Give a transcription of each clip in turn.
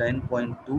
10.2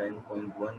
10.1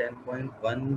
10.1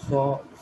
100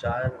4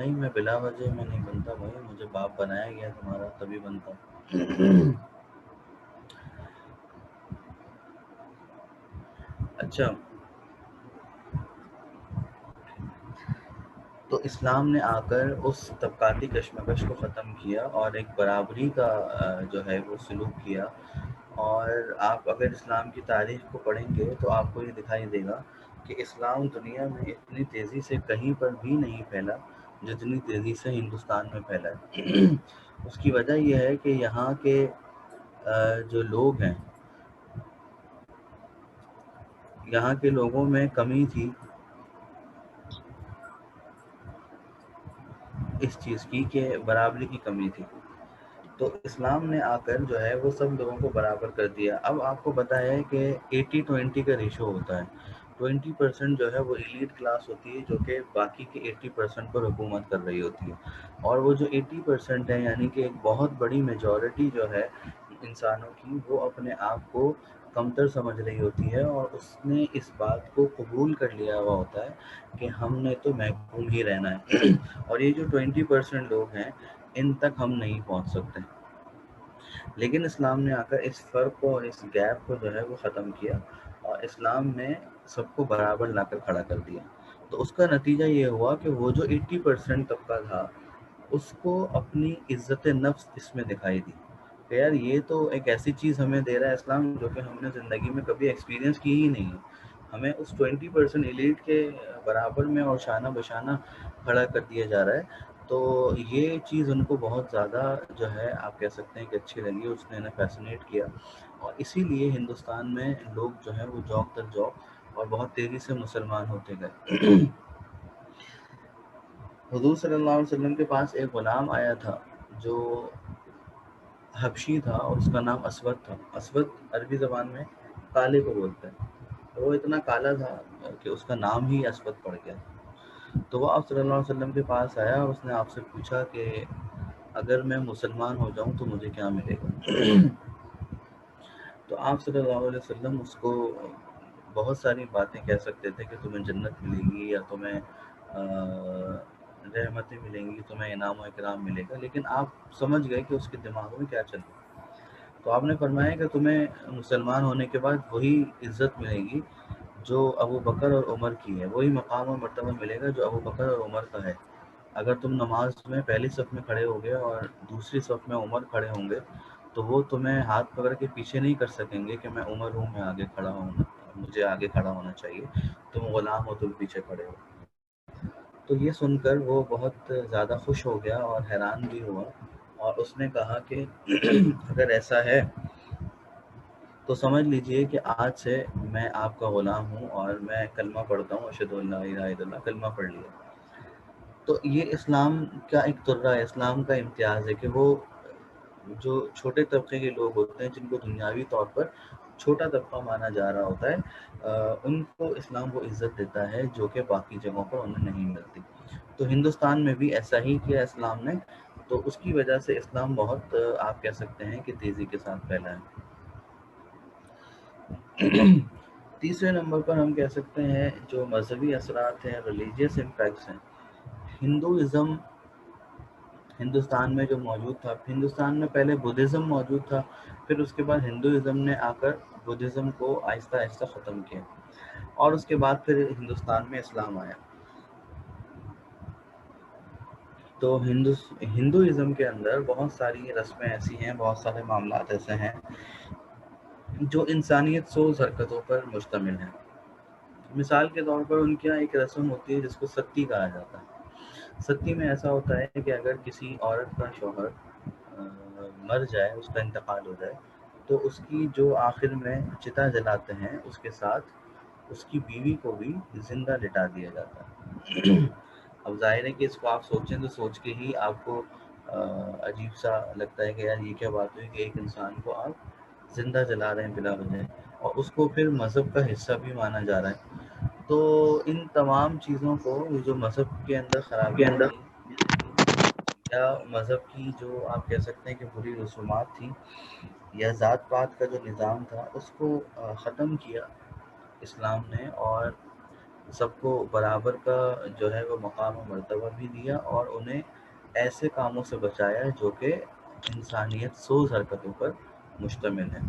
نہیں، میں بلا وجہ میں نہیں بنتا بھائی، مجھے باپ بنایا گیا تمہارا تبھی بنتا. اچھا، تو اسلام نے آ کر اس طبقاتی کشمکش کو ختم کیا اور ایک برابری کا جو ہے وہ سلوک کیا. اور آپ اگر اسلام کی تاریخ کو پڑھیں گے تو آپ کو یہ دکھائی دے گا کہ اسلام دنیا میں اتنی تیزی سے کہیں پر بھی نہیں پھیلا جتنی تیزی سے ہندوستان میں پھیلا ہے. اس کی وجہ یہ ہے کہ یہاں کے جو لوگ ہیں، یہاں کے لوگوں میں کمی تھی اس چیز کی کہ برابری کی کمی تھی. تو اسلام نے آ کر جو ہے وہ سب لوگوں کو برابر کر دیا. اب آپ کو پتہ ہے کہ 80-20 کا ریشو ہوتا ہے. 20% جو ہے وہ ایلیٹ کلاس ہوتی ہے جو کہ باقی کے 80% پر حکومت کر رہی ہوتی ہے. اور وہ جو 80% ہے، یعنی کہ ایک بہت بڑی میجورٹی جو ہے انسانوں کی، وہ اپنے آپ کو کمتر سمجھ رہی ہوتی ہے اور اس نے اس بات کو قبول کر لیا ہوا ہوتا ہے کہ ہم نے تو محکوم ہی رہنا ہے. اور یہ جو 20% لوگ ہیں ان تک ہم نہیں پہنچ سکتے. لیکن اسلام نے آ کر اس فرق کو اور اس گیپ کو جو ہے وہ ختم کیا اور اسلام نے سب کو برابر لا کر کھڑا کر دیا. تو اس کا نتیجہ یہ ہوا کہ وہ جو 80% طبقہ تھا اس کو اپنی عزت نفس اس میں دکھائی دی کہ یار یہ تو ایک ایسی چیز ہمیں دے رہا ہے اسلام جو کہ ہم نے زندگی میں کبھی ایکسپیرینس کی ہی نہیں ہے. ہمیں اس 20% ایلیٹ کے برابر میں اور شانہ بشانہ کھڑا کر دیا جا رہا ہے. تو یہ چیز ان کو بہت زیادہ جو ہے آپ کہہ سکتے ہیں کہ اچھی لگی، اس نے انہیں فیسنیٹ کیا. اور اسی لیے ہندوستان میں لوگ جو ہے وہ جوک در جوک اور بہت تیزی سے مسلمان ہوتے گئے. حضور صلی اللہ علیہ وسلم کے پاس ایک غلام آیا تھا جو حبشی تھا اور اس کا نام اسود تھا. اسود عربی زبان میں کالے کو بولتے ہیں. وہ اتنا کالا تھا کہ اس کا نام ہی اسود پڑ گیا. تو وہ آپ صلی اللہ علیہ وسلم کے پاس آیا اور اس نے آپ سے پوچھا کہ اگر میں مسلمان ہو جاؤں تو مجھے کیا ملے گا. تو آپ صلی اللہ علیہ وسلم اس کو بہت ساری باتیں کہہ سکتے تھے کہ تمہیں جنت ملے گی یا تمہیں رحمتیں ملیں گی، تمہیں انعام و اکرام ملے گا، لیکن آپ سمجھ گئے کہ اس کے دماغ میں کیا چل رہا ہے. تو آپ نے فرمایا کہ تمہیں مسلمان ہونے کے بعد وہی عزت ملے گی جو ابو بکر اور عمر کی ہے، وہی مقام اور مرتبہ ملے گا جو ابو بکر اور عمر کا ہے. اگر تم نماز میں پہلی صف میں کھڑے ہوگے اور دوسری صف میں عمر کھڑے ہوں گے تو وہ تمہیں ہاتھ پکڑ کے پیچھے نہیں کر سکیں گے کہ میں عمر ہوں، میں آگے کھڑا ہوں، مجھے آگے کھڑا ہونا چاہیے، تم غلام ہو، تم پیچھے کھڑے ہو. تو یہ سن کر وہ بہت زیادہ خوش ہو گیا اور حیران بھی ہوا اور اس نے کہا کہ اگر ایسا ہے تو سمجھ لیجئے کہ آج سے میں آپ کا غلام ہوں اور میں کلمہ پڑھتا ہوں، اشہد ان لا الہ الا اللہ، کلمہ پڑھ لیا. تو یہ اسلام کا ایک طرہ ہے، اسلام کا امتیاز ہے کہ وہ جو چھوٹے طبقے کے لوگ ہوتے ہیں جن کو دنیاوی طور پر چھوٹا طبقہ مانا جا رہا ہوتا ہے، ان کو اسلام وہ عزت دیتا ہے جو کہ باقی جگہوں پر انہیں نہیں ملتی. تو ہندوستان میں بھی ایسا ہی کیا اسلام نے، تو اس کی وجہ سے اسلام بہت آپ کہہ سکتے ہیں کہ تیزی کے ساتھ پھیلا ہے. تیسرے نمبر پر ہم کہہ سکتے ہیں جو مذہبی اثرات ہیں، ریلیجیس امپیکٹس ہیں. ہندوازم ہندوستان میں جو موجود تھا، ہندوستان میں پہلے بدھزم موجود تھا، پھر اس کے بعد ہندوازم نے آ کر بدھزم کو آہستہ آہستہ ختم کیا اور اس کے بعد پھر ہندوستان میں اسلام آیا. تو ہندوازم کے اندر بہت ساری رسمیں ایسی ہیں، بہت سارے معاملات ایسے ہیں جو انسانیت سوز حرکتوں پر مشتمل ہیں. مثال کے طور پر ان کے یہاں ایک رسم ہوتی ہے جس کو ستی کہا جاتا ہے. ستی میں ایسا ہوتا ہے کہ اگر کسی عورت کا شوہر مر جائے، اس کا انتقال ہو جائے، تو اس کی جو آخر میں چتا جلاتے ہیں اس کے ساتھ اس کی بیوی کو بھی زندہ لٹا دیا جاتا ہے. اب ظاہر ہے کہ اس کو آپ سوچیں تو سوچ کے ہی آپ کو عجیب سا لگتا ہے کہ یار یہ کیا بات ہوئی کہ ایک انسان کو آپ زندہ جلا رہے ہیں بلا وجہ، اور اس کو پھر مذہب کا حصہ بھی مانا جا رہا ہے. تو ان تمام چیزوں کو جو مذہب کے اندر خرابیاں تھیں یا مذہب کی جو آپ کہہ سکتے ہیں کہ بری رسومات تھیں یا ذات پات کا جو نظام تھا، اس کو ختم کیا اسلام نے. اور سب کو برابر کا جو ہے وہ مقام و مرتبہ بھی دیا، اور انہیں ایسے کاموں سے بچایا جو کہ انسانیت سوز حرکتوں پر مشتمل ہے۔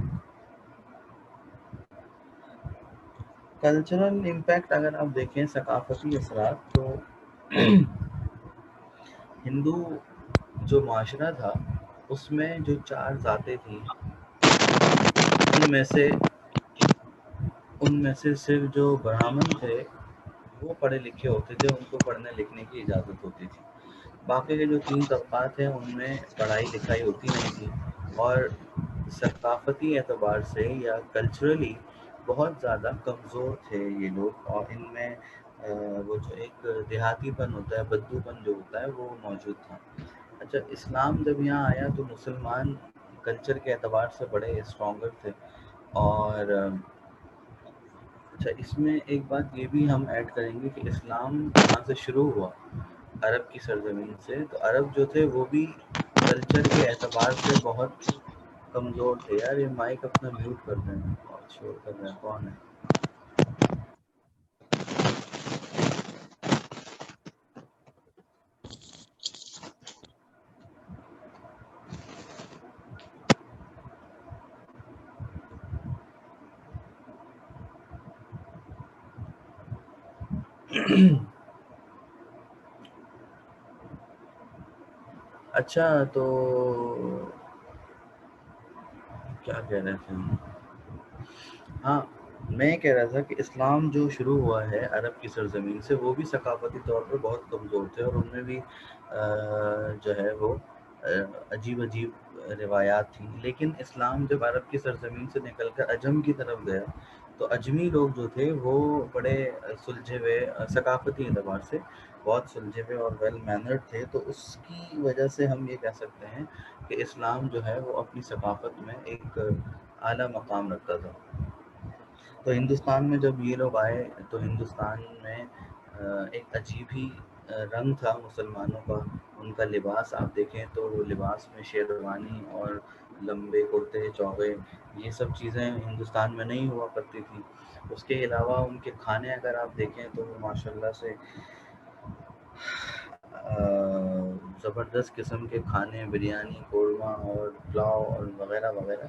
کلچرل امپیکٹ اگر آپ دیکھیں، ثقافتی اثرات، تو ہندو جو معاشرہ تھا اس میں جو 4 ذاتیں تھیں، ان میں سے صرف جو برہمن تھے وہ پڑھے لکھے ہوتے تھے، ان کو پڑھنے لکھنے کی اجازت ہوتی تھی۔ باقی کے جو 3 طبقات ہیں ان میں پڑھائی لکھائی ہوتی نہیں تھی، اور ثقافتی اعتبار سے یا کلچرلی بہت زیادہ کمزور تھے یہ لوگ، اور ان میں وہ جو ایک دیہاتی پن ہوتا ہے، بدو پن جو ہوتا ہے، وہ موجود تھا۔ اچھا، اسلام جب یہاں آیا تو مسلمان کلچر کے اعتبار سے بڑے اسٹرانگر تھے، اور اچھا اس میں ایک بات یہ بھی ہم ایڈ کریں گے کہ اسلام جہاں سے شروع ہوا عرب کی سرزمین سے، تو عرب جو تھے وہ بھی کلچر کے اعتبار سے بہت کمزور تھے۔ یار یہ مائک اپنا میوٹ کر دیں، اور شور کر رہے ہیں، کون ہے؟ اچھا تو کیا کہہ رہے تھے ہم؟ ہاں، میں کہہ رہا تھا کہ اسلام جو شروع ہوا ہے عرب کی سرزمین سے، وہ بھی ثقافتی طور پر بہت کمزور تھے، اور ان میں بھی جو ہے وہ عجیب عجیب روایات تھیں۔ لیکن اسلام جب عرب کی سرزمین سے نکل کر عجم کی طرف گیا تو اجمی لوگ جو تھے وہ بڑے سلجھے ہوئے، ثقافتی اعتبار سے بہت سلجھے ہوئے اور ویل مینرڈ تھے، تو اس کی وجہ سے ہم یہ کہہ سکتے ہیں کہ اسلام جو ہے وہ اپنی ثقافت میں ایک اعلیٰ مقام رکھتا تھا۔ تو ہندوستان میں جب یہ لوگ آئے تو ہندوستان میں ایک عجیب ہی رنگ تھا مسلمانوں کا۔ ان کا لباس آپ دیکھیں تو لباس میں شیروانی اور لمبے کرتے چوغے، یہ سب چیزیں ہندوستان میں نہیں ہوا کرتی تھیں۔ اس کے علاوہ ان کے کھانے اگر آپ دیکھیں تو وہ ماشاء اللہ سے زبردست قسم کے کھانے، بریانی، قورمہ اور پلاؤ اور وغیرہ وغیرہ۔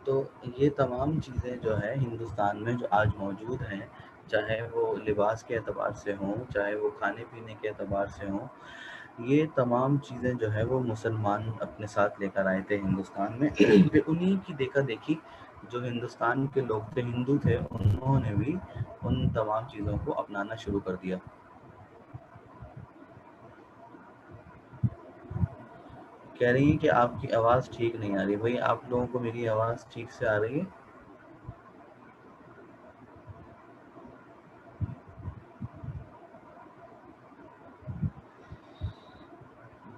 تو یہ تمام چیزیں جو ہے ہندوستان میں جو آج موجود ہیں، چاہے وہ لباس کے اعتبار سے ہوں، چاہے وہ کھانے پینے کے اعتبار سے ہوں، یہ تمام چیزیں جو ہے وہ مسلمان اپنے ساتھ لے کر آئے تھے ہندوستان میں۔ پھر انہی کی دیکھا دیکھی جو ہندوستان کے لوگ تھے، ہندو تھے، انہوں نے بھی ان تمام چیزوں کو اپنانا شروع کر دیا۔ کہہ رہی ہیں کہ آپ کی آواز ٹھیک نہیں آ رہی۔ بھائی آپ لوگوں کو میری آواز ٹھیک سے آ رہی ہے؟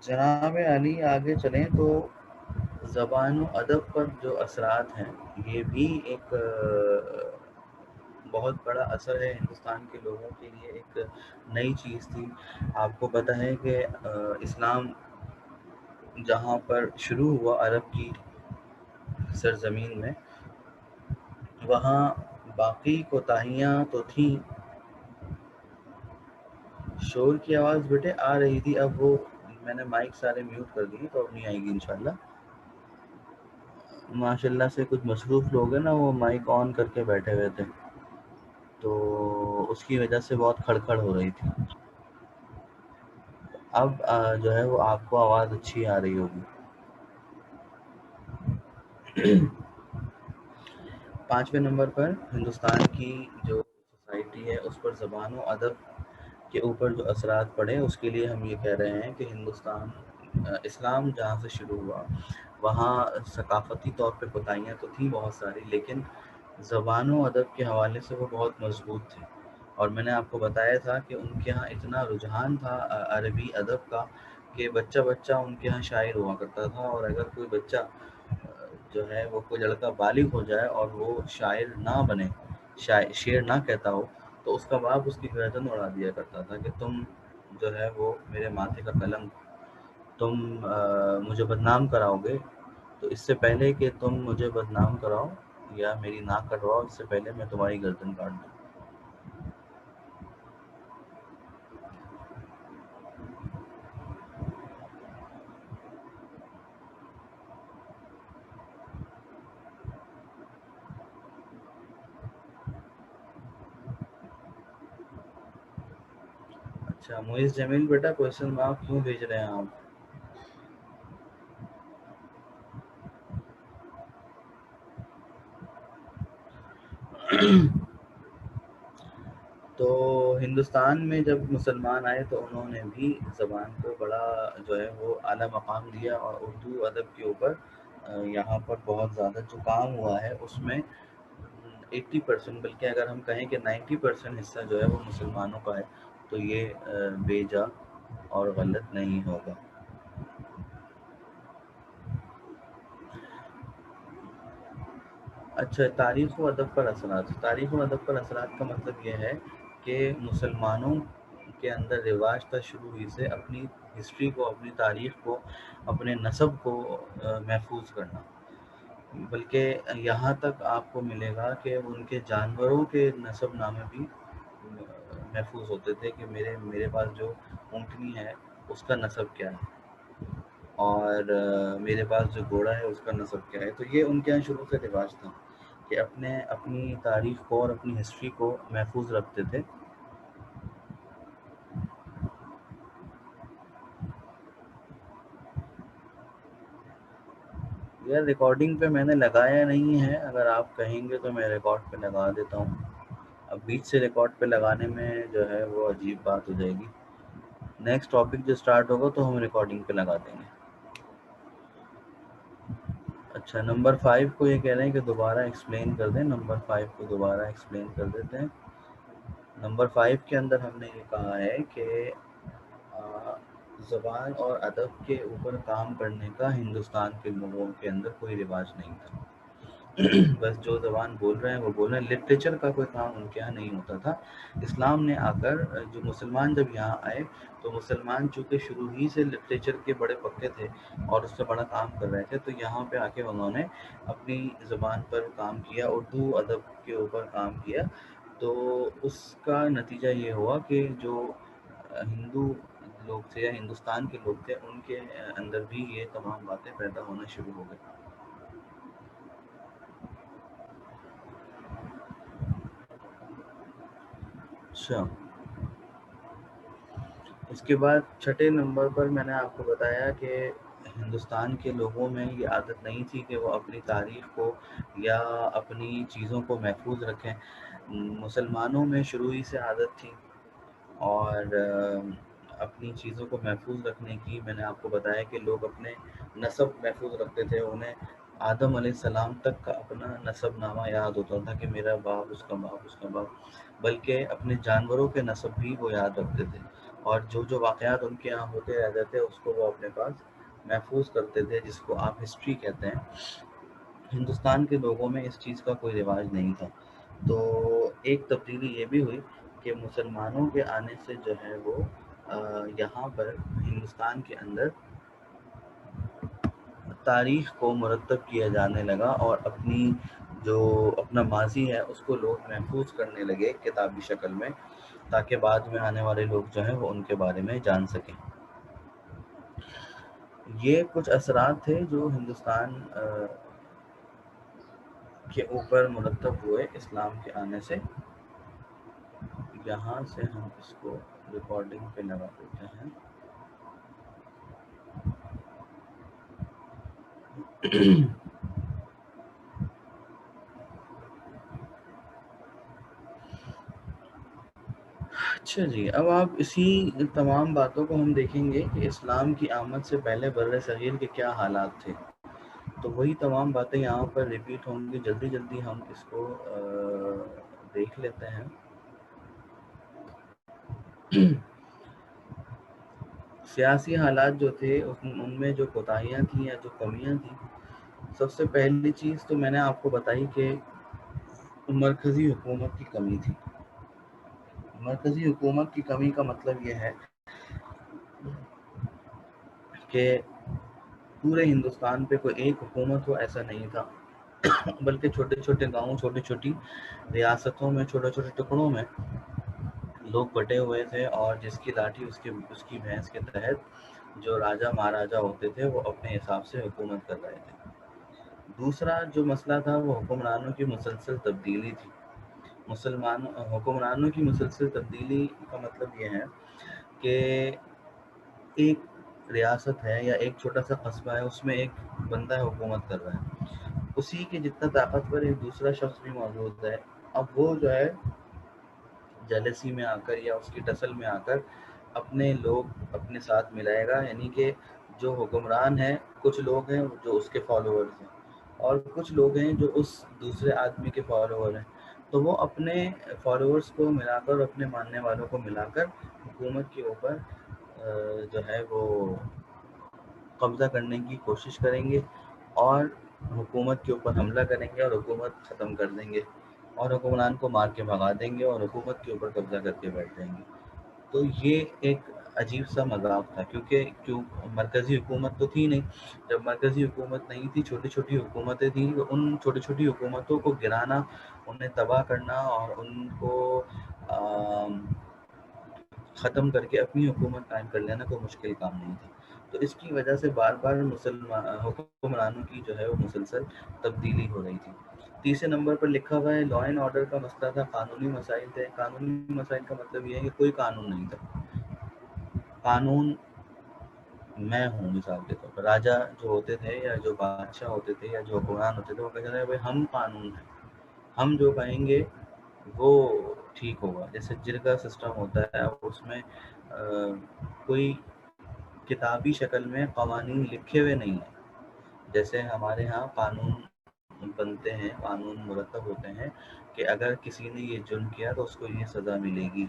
جناب علی آگے چلیں تو زبان و ادب پر جو اثرات ہیں، یہ بھی ایک بہت بڑا اثر ہے ہندوستان کے لوگوں کے لیے، ایک نئی چیز تھی۔ آپ کو پتہ ہے کہ اسلام جہاں پر شروع ہوا عرب کی سرزمین میں، وہاں باقی کوتاہیاں تو تھیں۔ شور کی آواز بیٹے آ رہی تھی، اب وہ میں نے مائک سارے میوٹ کر دیے، تو اب نہیں آئے گی انشاءاللہ۔ ماشاء اللہ سے کچھ مصروف لوگ ہیں نا، وہ مائک آن کر کے بیٹھے ہوئے تھے، تو اس کی وجہ سے بہت کھڑکھڑ ہو رہی تھی۔ اب جو ہے وہ آپ کو آواز اچھی آ رہی ہوگی۔ 5ویں نمبر پر ہندوستان کی جو سوسائٹی ہے اس پر زبان و ادب کے اوپر جو اثرات پڑے، اس کے لیے ہم یہ کہہ رہے ہیں کہ ہندوستان اسلام جہاں سے شروع ہوا وہاں ثقافتی طور پہ کوتاہیاں تو تھیں بہت ساری، لیکن زبان و ادب کے حوالے سے وہ بہت مضبوط تھے۔ اور میں نے آپ کو بتایا تھا کہ ان کے ہاں اتنا رجحان تھا عربی ادب کا کہ بچہ بچہ ان کے ہاں شاعر ہوا کرتا تھا، اور اگر کوئی بچہ جو ہے وہ کوئی لڑکا بالغ ہو جائے اور وہ شاعر نہ بنے، شعر نہ کہتا ہو، تو اس کا باپ اس کی گردن اڑا دیا کرتا تھا کہ تم جو ہے وہ میرے ماتھے کا قلم، تم مجھے بدنام کراؤ گے، تو اس سے پہلے کہ تم مجھے بدنام کراؤ یا میری ناک کٹواؤ، اس سے پہلے میں تمہاری گردن کاٹ دوں۔ اچھا موئز جمیل بیٹا کوشچن مارک کیوں بھیج رہے ہیں آپ؟ تو ہندوستان میں جب مسلمان آئے تو انہوں نے بھی زبان کو بڑا جو ہے وہ اعلیٰ مقام دیا، اور اردو ادب کے اوپر یہاں پر بہت زیادہ جو کام ہوا ہے اس میں 80%، بلکہ اگر ہم کہیں کہ 90% حصہ جو ہے وہ مسلمانوں کا ہے، تو یہ بے جا اور غلط نہیں ہوگا۔ اچھا، تاریخ و ادب پر اثرات۔ تاریخ و ادب پر اثرات کا مطلب یہ ہے کہ مسلمانوں کے اندر رواج تھا شروع ہی سے اپنی ہسٹری کو، اپنی تاریخ کو، اپنے نسب کو محفوظ کرنا، بلکہ یہاں تک آپ کو ملے گا کہ ان کے جانوروں کے نسب نامے بھی محفوظ ہوتے تھے کہ میرے پاس جو اونٹنی ہے اس کا نسب کیا ہے، اور میرے پاس جو گھوڑا ہے اس کا نسب کیا ہے۔ تو یہ ان کے یہاں شروع سے رواج تھا کہ اپنی تاریخ کو اور اپنی ہسٹری کو محفوظ رکھتے تھے۔ یار ریکارڈنگ پہ میں نے لگایا نہیں ہے، اگر آپ کہیں گے تو میں ریکارڈ پہ لگا دیتا ہوں۔ اب بیچ سے ریکارڈ پہ لگانے میں جو ہے وہ عجیب بات ہو جائے گی۔ نیکسٹ ٹاپک جو سٹارٹ ہوگا تو ہم ریکارڈنگ پہ لگا دیں گے۔ اچھا نمبر 5 کو یہ کہہ رہے ہیں کہ دوبارہ ایکسپلین کر دیں۔ نمبر 5 کو دوبارہ ایکسپلین کر دیتے ہیں۔ نمبر 5 کے اندر ہم نے یہ کہا ہے کہ زبان اور ادب کے اوپر کام کرنے کا ہندوستان کے لوگوں کے اندر کوئی رواج نہیں تھا۔ بس جو زبان بول رہے ہیں وہ بول رہے ہیں، لٹریچر کا کوئی کام ان کے یہاں نہیں ہوتا تھا۔ اسلام نے آ کر جو مسلمان جب یہاں آئے تو مسلمان چونکہ شروع ہی سے لٹریچر کے بڑے پکے تھے اور اس سے بڑا کام کر رہے تھے، تو یہاں پہ آ کے انہوں نے اپنی زبان پر کام کیا، اردو ادب کے اوپر کام کیا۔ تو اس کا نتیجہ یہ ہوا کہ جو ہندو لوگ تھے یا ہندوستان کے لوگ تھے ان کے اندر بھی یہ تمام باتیں پیدا ہونا شروع ہو گئی۔ اچھا، اس کے بعد چھٹے نمبر پر میں نے آپ کو بتایا کہ ہندوستان کے لوگوں میں یہ عادت نہیں تھی کہ وہ اپنی تاریخ کو یا اپنی چیزوں کو محفوظ رکھیں۔ مسلمانوں میں شروع ہی سے عادت تھی، اور اپنی چیزوں کو محفوظ رکھنے کی میں نے آپ کو بتایا کہ لوگ اپنے نسب محفوظ رکھتے تھے، انہیں آدم علیہ السلام تک کا اپنا نسب نامہ یاد ہوتا تھا کہ میرا باپ، اس کا باپ، اس کا باپ، بلکہ اپنے جانوروں کے نسب بھی وہ یاد رکھتے تھے، اور جو واقعات ان کے یہاں ہوتے رہتے تھے اس کو وہ اپنے پاس محفوظ کرتے تھے، جس کو آپ ہسٹری کہتے ہیں۔ ہندوستان کے لوگوں میں اس چیز کا کوئی رواج نہیں تھا۔ تو ایک تبدیلی یہ بھی ہوئی کہ مسلمانوں کے آنے سے جو ہے وہ یہاں پر ہندوستان کے اندر تاریخ کو مرتب کیا جانے لگا، اور اپنا ماضی ہے اس کو لوگ محفوظ کرنے لگے کتابی شکل میں، تاکہ بعد میں آنے والے لوگ جو ہیں وہ ان کے بارے میں جان سکیں۔ یہ کچھ اثرات تھے جو ہندوستان کے اوپر مرتب ہوئے اسلام کے آنے سے۔ یہاں سے ہم اس کو ریکارڈنگ پہ لگا دیتے ہیں۔ اچھا جی، اب آپ اسی تمام باتوں کو ہم دیکھیں گے کہ اسلام کی آمد سے پہلے بر صغیر کے کیا حالات تھے۔ تو وہی تمام باتیں یہاں پر ریپیٹ ہوں گی، جلدی جلدی ہم اس کو دیکھ لیتے ہیں۔ سیاسی حالات جو تھے ان میں جو کوتاہیاں تھیں یا جو کمیاں تھیں، سب سے پہلی چیز تو میں نے آپ کو بتائی کہ مرکزی حکومت کی کمی تھی۔ مرکزی حکومت کی کمی کا مطلب یہ ہے کہ پورے ہندوستان پہ کوئی ایک حکومت ہو ایسا نہیں تھا، بلکہ چھوٹے چھوٹے گاؤں، چھوٹی چھوٹی ریاستوں میں، چھوٹے چھوٹے ٹکڑوں میں لوگ بٹے ہوئے تھے، اور جس کی لاٹھی اس کی بھینس کے تحت جو راجا مہاراجا ہوتے تھے وہ اپنے حساب سے حکومت کر رہے تھے۔ دوسرا جو مسئلہ تھا وہ حکمرانوں کی مسلسل تبدیلی تھی۔ حکمرانوں کی مسلسل تبدیلی کا مطلب یہ ہے کہ ایک ریاست ہے یا ایک چھوٹا سا قصبہ ہے، اس میں ایک بندہ حکومت کر رہا ہے، اسی کے جتنا طاقتور ایک دوسرا شخص بھی موجود ہے، اب وہ جو ہے جیلسی میں آ کر یا اس کی ٹسل میں آ کر اپنے لوگ اپنے ساتھ ملائے گا، یعنی کہ جو حکمران ہے کچھ لوگ ہیں جو اس کے فالوورز ہیں اور کچھ لوگ ہیں جو اس دوسرے آدمی کے فالوور ہیں، تو وہ اپنے فالوورز کو ملا کر، اپنے ماننے والوں کو ملا کر حکومت کے اوپر جو ہے وہ قبضہ کرنے کی کوشش کریں گے اور حکومت کے اوپر حملہ کریں گے اور حکومت ختم کر دیں گے اور حکمران کو مار کے بھگا دیں گے اور حکومت کے اوپر قبضہ کر کے بیٹھ جائیں گے۔ تو یہ ایک عجیب سا مذاق تھا، کیوں مرکزی حکومت تو تھی نہیں۔ جب مرکزی حکومت نہیں تھی، چھوٹی چھوٹی حکومتیں تھیں، تو ان چھوٹی چھوٹی حکومتوں کو گرانا، انہیں تباہ کرنا اور ان کو ختم کر کے اپنی حکومت قائم کر لینا کوئی مشکل کام نہیں تھا۔ تو اس کی وجہ سے بار بار حکمرانوں کی جو ہے وہ مسلسل تبدیلی ہو رہی تھی۔ تیسرے نمبر پر لکھا ہوا ہے لا اینڈ آرڈر کا مسئلہ تھا، قانونی مسائل تھے۔ قانونی مسائل کا مطلب یہ ہے کہ کوئی قانون نہیں تھا۔ قانون میں ہوں، مثال کے طور پر راجا جو ہوتے تھے یا جو بادشاہ ہوتے تھے یا جو حکمران ہوتے تھے، وہ کہتے تھے بھائی ہم قانون ہیں، ہم جو کہیں گے وہ ٹھیک ہوگا۔ جیسے جرگا سسٹم ہوتا ہے، اس میں کوئی کتابی شکل میں قوانین لکھے ہوئے نہیں ہیں، جیسے ہمارے ہاں قانون بنتے ہیں، قانون مرتب ہوتے ہیں کہ اگر کسی نے یہ جرم کیا تو اس کو یہ سزا ملے گی،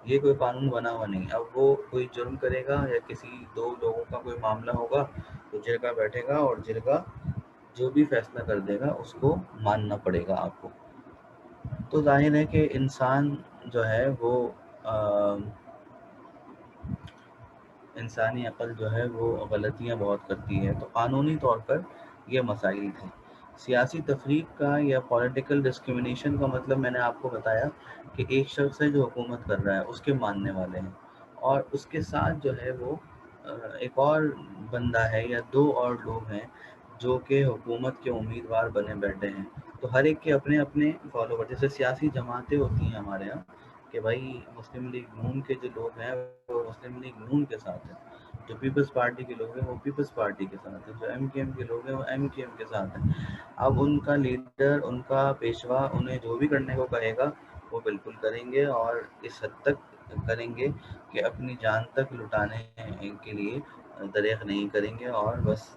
یہ کوئی قانون بنا ہوا نہیں۔ اب وہ کوئی جرم کرے گا یا کسی دو لوگوں کا کوئی معاملہ ہوگا تو جرگا بیٹھے گا اور جرگا جو بھی فیصلہ کر دے گا اس کو ماننا پڑے گا آپ کو۔ تو ظاہر ہے کہ انسان جو ہے وہ انسانی عقل جو ہے وہ غلطیاں بہت کرتی ہے۔ تو قانونی طور پر یہ مسائل تھے۔ سیاسی تفریق کا یا پولیٹیکل ڈسکریمنیشن کا مطلب میں نے آپ کو بتایا کہ ایک شخص ہے جو حکومت کر رہا ہے، اس کے ماننے والے ہیں اور اس کے ساتھ جو ہے وہ ایک اور بندہ ہے یا دو اور لوگ ہیں جو کہ حکومت کے امیدوار بنے بیٹھے ہیں۔ تو ہر ایک کے اپنے اپنے فالوور، جیسے سیاسی جماعتیں ہوتی ہیں ہمارے یہاں کہ بھائی مسلم لیگ نون کے جو لوگ ہیں وہ مسلم لیگ نون کے ساتھ ہیں، جو پیپلز پارٹی کے لوگ ہیں وہ پیپلز پارٹی کے ساتھ ہیں، جو ایم کیو ایم کے لوگ ہیں وہ ایم کیو ایم کے ساتھ ہیں۔ اب ان کا لیڈر، ان کا پیشوا انہیں جو بھی کرنے کو کہے گا وہ بالکل کریں گے اور اس حد تک کریں گے کہ اپنی جان تک لٹانے کے لیے دریغ نہیں کریں گے اور بس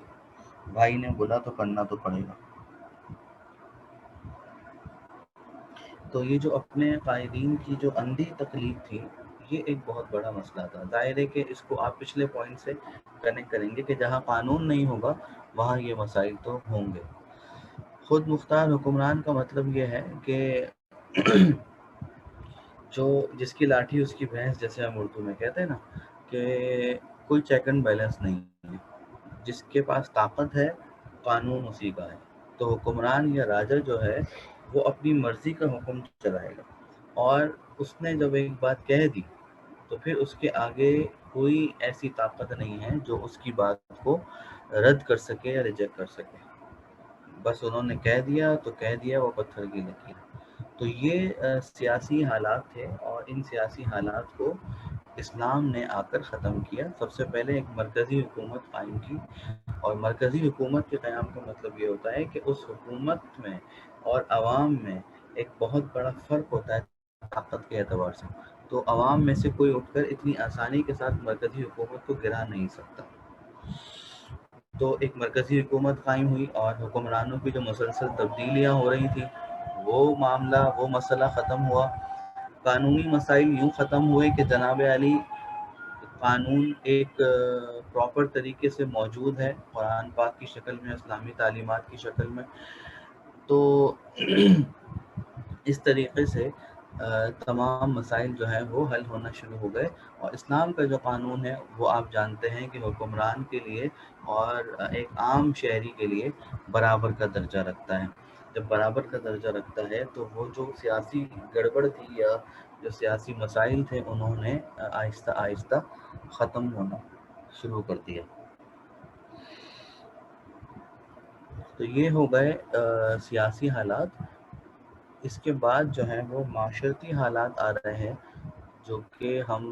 بھائی نے بولا تو کرنا تو پڑے گا۔ تو یہ جو اپنے قائدین کی جو اندھی تقلید تھی، یہ ایک بہت بڑا مسئلہ تھا۔ ظاہر ہے کہ اس کو آپ پچھلے پوائنٹ سے کنیکٹ کریں گے کہ جہاں قانون نہیں ہوگا وہاں یہ مسائل تو ہوں گے۔ خود مختار حکمران کا مطلب یہ ہے کہ جو جس کی لاٹھی اس کی بھینس، جیسے ہم اردو میں کہتے ہیں نا، کہ کوئی چیک اینڈ بیلنس نہیں ہے، جس کے پاس طاقت ہے قانون اسی کا ہے۔ تو حکمران یا راجا جو ہے وہ اپنی مرضی کا حکم چلائے گا اور اس نے جب ایک بات کہہ دی تو پھر اس کے آگے کوئی ایسی طاقت نہیں ہے جو اس کی بات کو رد کر سکے یا ریجیکٹ کر سکے۔ بس انہوں نے کہہ دیا تو کہہ دیا، وہ پتھر کی لکیر۔ تو یہ سیاسی حالات تھے اور ان سیاسی حالات کو اسلام نے آ کر ختم کیا۔ سب سے پہلے ایک مرکزی حکومت قائم کی، اور مرکزی حکومت کے قیام کا مطلب یہ ہوتا ہے کہ اس حکومت میں اور عوام میں ایک بہت بڑا فرق ہوتا ہے طاقت کے اعتبار سے۔ تو عوام میں سے کوئی اٹھ کر اتنی آسانی کے ساتھ مرکزی حکومت کو گرا نہیں سکتا۔ تو ایک مرکزی حکومت قائم ہوئی اور حکمرانوں کی جو مسلسل تبدیلیاں ہو رہی تھیں وہ مسئلہ ختم ہوا۔ قانونی مسائل یوں ختم ہوئے کہ جناب علی قانون ایک پراپر طریقے سے موجود ہے قرآن پاک کی شکل میں، اسلامی تعلیمات کی شکل میں۔ تو اس طریقے سے تمام مسائل جو ہیں وہ حل ہونا شروع ہو گئے، اور اسلام کا جو قانون ہے وہ آپ جانتے ہیں کہ حکمران کے لیے اور ایک عام شہری کے لیے برابر کا درجہ رکھتا ہے۔ جب برابر کا درجہ رکھتا ہے تو وہ جو سیاسی گڑبڑ تھی یا جو سیاسی مسائل تھے انہوں نے آہستہ آہستہ ختم ہونا شروع کر دیا۔ تو یہ ہو گئے سیاسی حالات۔ اس کے بعد جو ہے وہ معاشرتی حالات آ رہے ہیں جو کہ ہم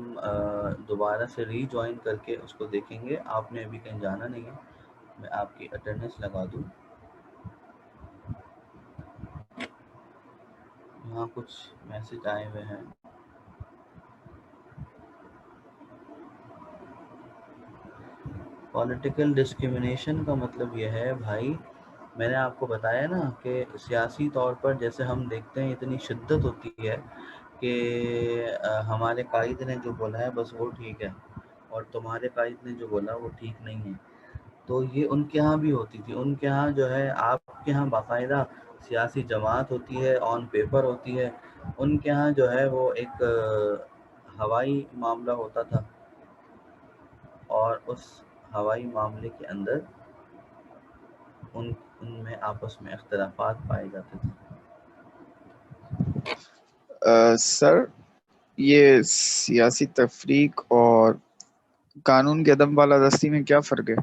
دوبارہ سے ری جوائن کر کے اس کو دیکھیں گے. آپ نے ابھی کہیں جانا نہیں ہے. میں آپ کی اٹینڈنس لگا دوں. یہاں کچھ میسج آئے ہوئے ہیں. پولیٹیکل ڈسکریمنیشن کا مطلب یہ ہے بھائی، میں نے آپ کو بتایا نا کہ سیاسی طور پر جیسے ہم دیکھتے ہیں اتنی شدت ہوتی ہے کہ ہمارے قائد نے جو بولا ہے بس وہ ٹھیک ہے، اور تمہارے قائد نے جو بولا وہ ٹھیک نہیں ہے. تو یہ ان کے ہاں بھی ہوتی تھی. ان کے ہاں جو ہے، آپ کے ہاں باقاعدہ سیاسی جماعت ہوتی ہے، آن پیپر ہوتی ہے. ان کے ہاں جو ہے وہ ایک ہوائی معاملہ ہوتا تھا، اور اس ہوائی معاملے کے اندر ان میں آپس میں اختلافات پائے جاتے تھے. سر، یہ سیاسی تفریق اور قانون کے عدم بالادستی میں کیا فرق ہے؟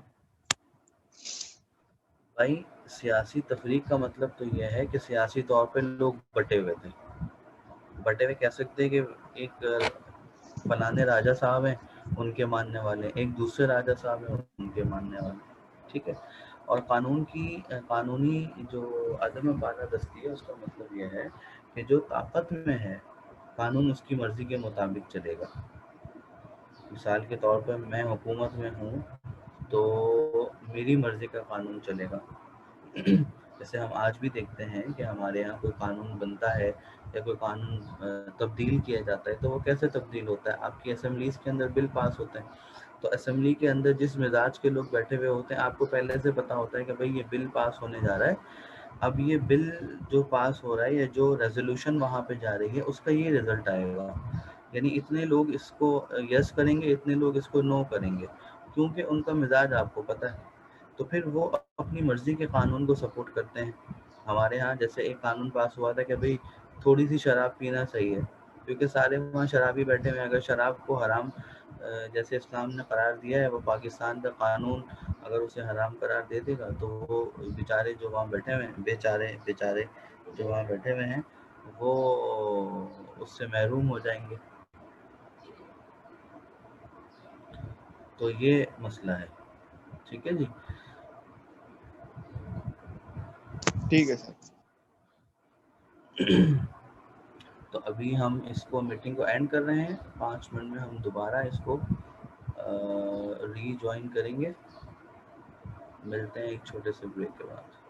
بھائی سیاسی تفریق کا مطلب تو یہ ہے کہ سیاسی طور پہ لوگ بٹے ہوئے تھے. بٹے ہوئے کہہ سکتے ہیں کہ ایک فلانے راجہ صاحب ہیں ان کے ماننے والے، ایک دوسرے راجہ صاحب ہیں ان کے ماننے والے. ٹھیک ہے. اور قانونی جو عدم بالادستی ہے اس کا مطلب یہ ہے کہ جو طاقت میں ہے قانون اس کی مرضی کے مطابق چلے گا. مثال کے طور پر میں حکومت میں ہوں تو میری مرضی کا قانون چلے گا. جیسے ہم آج بھی دیکھتے ہیں کہ ہمارے یہاں کوئی قانون بنتا ہے یا کوئی قانون تبدیل کیا جاتا ہے تو وہ کیسے تبدیل ہوتا ہے؟ آپ کی اسمبلیز کے اندر بل پاس ہوتے ہیں، تو اسمبلی کے اندر جس مزاج کے لوگ بیٹھے ہوئے ہوتے ہیں آپ کو پہلے سے پتا ہوتا ہے کہ بھائی یہ بل پاس ہونے جا رہا ہے. اب یہ بل جو پاس ہو رہا ہے یا جو ریزولوشن وہاں پہ جا رہی ہے اس کا یہ رزلٹ آئے گا. یعنی اتنے لوگ اس کو یس کریں گے، اتنے لوگ اس کو نو کریں گے، کیونکہ ان کا مزاج آپ کو پتہ ہے. تو پھر وہ اپنی مرضی کے قانون کو سپورٹ کرتے ہیں. ہمارے ہاں جیسے ایک قانون پاس ہوا تھا کہ بھئی تھوڑی سی شراب پینا صحیح ہے، کیونکہ سارے وہاں شرابی بیٹھے ہوئے ہیں. اگر شراب کو حرام جیسے اسلام نے قرار دیا ہے، وہ پاکستان کا قانون اگر اسے حرام قرار دے دے گا تو وہ بیچارے جو وہاں بیٹھے ہوئے ہیں، بیچارے جو وہاں بیٹھے ہوئے ہیں وہ اس سے محروم ہو جائیں گے. تو یہ مسئلہ ہے. ٹھیک ہے جی. ٹھیک ہے سر. تو ابھی ہم اس کو میٹنگ کو اینڈ کر رہے ہیں. 5 منٹ میں ہم دوبارہ اس کو ری جوائن کریں گے. ملتے ہیں ایک چھوٹے سے بریک کے بعد.